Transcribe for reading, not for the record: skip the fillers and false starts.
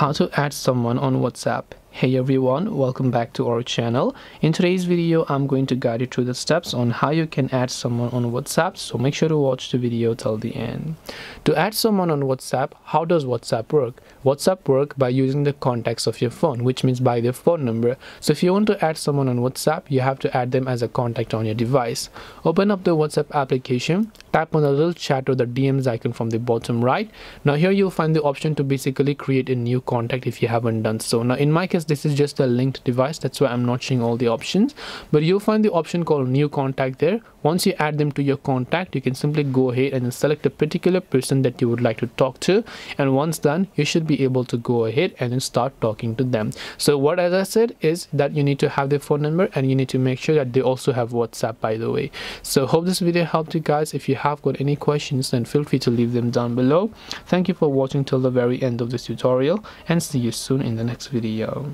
How to add someone on WhatsApp. Hey everyone, welcome back to our channel. In today's video, I'm going to guide you through the steps on how you can add someone on WhatsApp, so make sure to watch the video till the end. To add someone on WhatsApp, how does WhatsApp work? WhatsApp work by using the contacts of your phone, which means by their phone number. So if you want to add someone on WhatsApp, you have to add them as a contact on your device. Open up the WhatsApp application, tap on the little chat or the DMs icon from the bottom right. Now here you'll find the option to basically create a new contact if you haven't done so. Now in my case, this is just a linked device, that's why I'm not showing all the options, but you'll find the option called new contact there. Once you add them to your contact, you can simply go ahead and select a particular person that you would like to talk to, and once done, you should be able to go ahead and then start talking to them. So what, as I said, is that you need to have their phone number and you need to make sure that they also have WhatsApp, by the way. So hope this video helped you guys. If you have got any questions, then feel free to leave them down below. Thank you for watching till the very end of this tutorial, and see you soon in the next video.